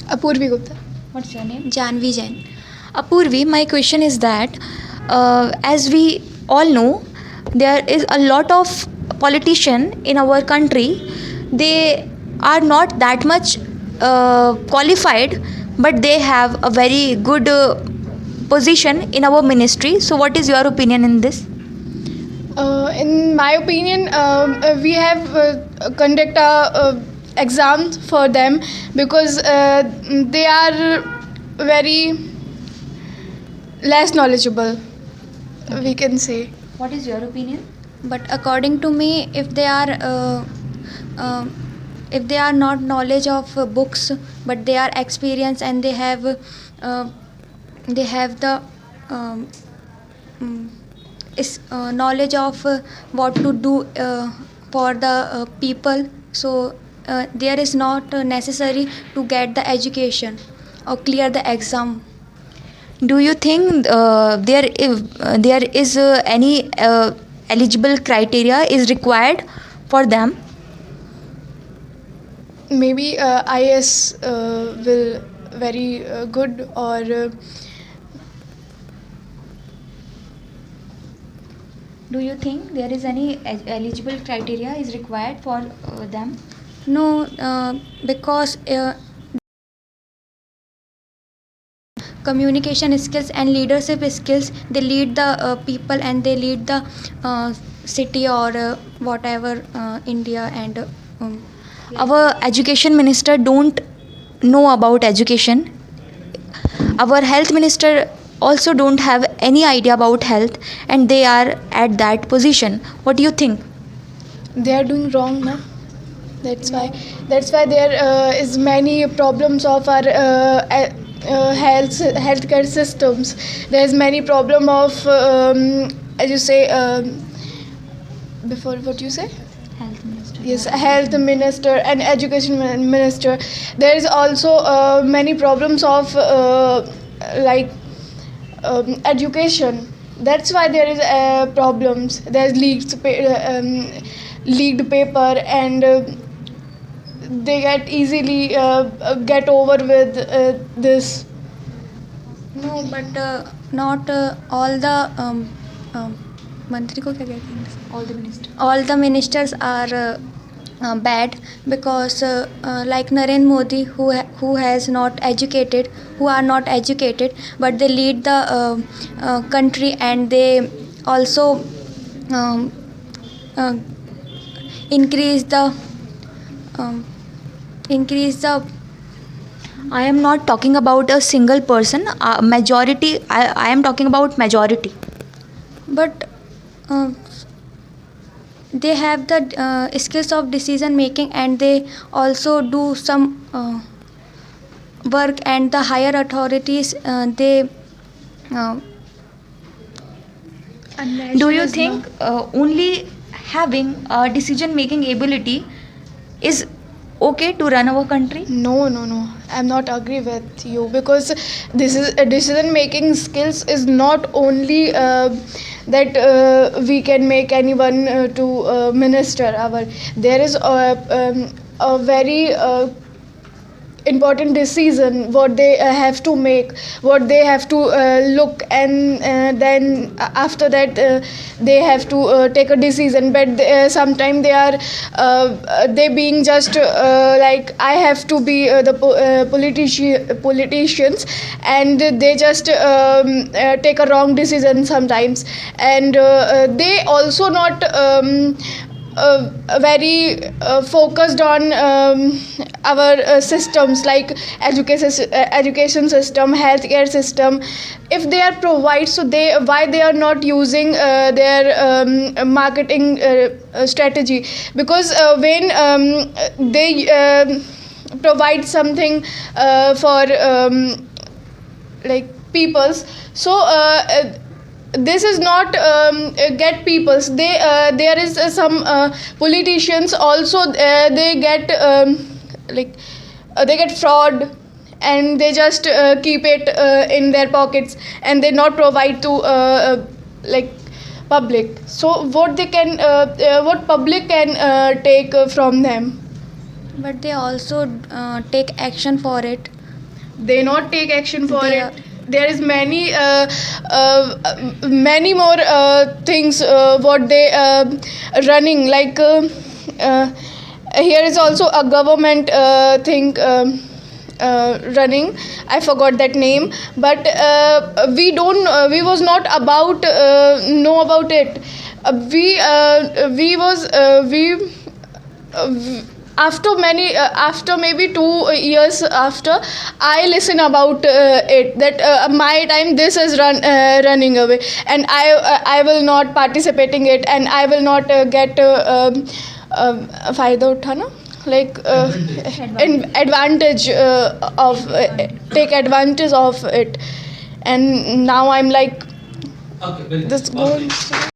Apurvi Gupta. What's your name? Janvi Jain. Apurvi, my question is that as we all know, there is a lot of politician in our country. They are not that much qualified, but they have a very good position in our ministry. So, what is your opinion in this? In my opinion, we have conduct a exam for them because they are very less knowledgeable, we can say. What is your opinion? But according to me, uh, if they are not knowledge of books, but they are experienced and they have the um, mm, knowledge of what to do for the people. So there is not necessary to get the education or clear the exam. Do you think there is any eligible criteria is required for them? Maybe IS will very good, or Do you think there is any eligible criteria is required for them? No, because communication skills and leadership skills, they lead the people and they lead the city or whatever India and our education minister don't know about education. Our health minister also don't have any idea about health, and they are at that position. What do you think? they are doing wrong, na? That's why there is many problems of our healthcare systems. There's many problem of as you say, before what you say. Health minister. Yes, health minister and education minister. There is also many problems of like education. That's why there is problems. There's leaked paper, and they get easily get over with this. No, but not all the मंत्री को क्या कहते हैं? All the ministers. All the ministers are bad because like Narendra Modi, who has not educated, who are not educated, but they lead the country, and they also um, uh, increase the um, increase the. I am not talking about a single person. Majority. I am talking about majority. But uh, they have the skills of decision making, and they also do some work, and the higher authorities they do you think only having a decision making ability is okay to run our country? No. I'm not agree with you, because this is decision making skills is not only that we can make anyone to minister our. There is a very important decision what they have to make, what they have to look, and then after that they have to take a decision. But sometimes they are they being just like I have to be the politicians, and they just take a wrong decision sometimes, and they also not very focused on our systems like education system, healthcare system. If they are provide, so they why they are not using their marketing strategy? Because when they provide something for like peoples, so this is not get peoples. They there is some politicians also, they get like they get fraud, and they just keep it in their pockets, and they not provide to like public. So what they can what public can take from them? But they also take action for it. they not take action for They it. There is many more things what they running like here is also a government thing running. I forgot that name, but we don't we was not about know about it. After maybe 2 years after, I listen about it that my time this is running away, and I will not participating it, and I will not get फायदा उठाना like advantage of take advantage of it. And now I'm like Okay, very this good. Okay. goes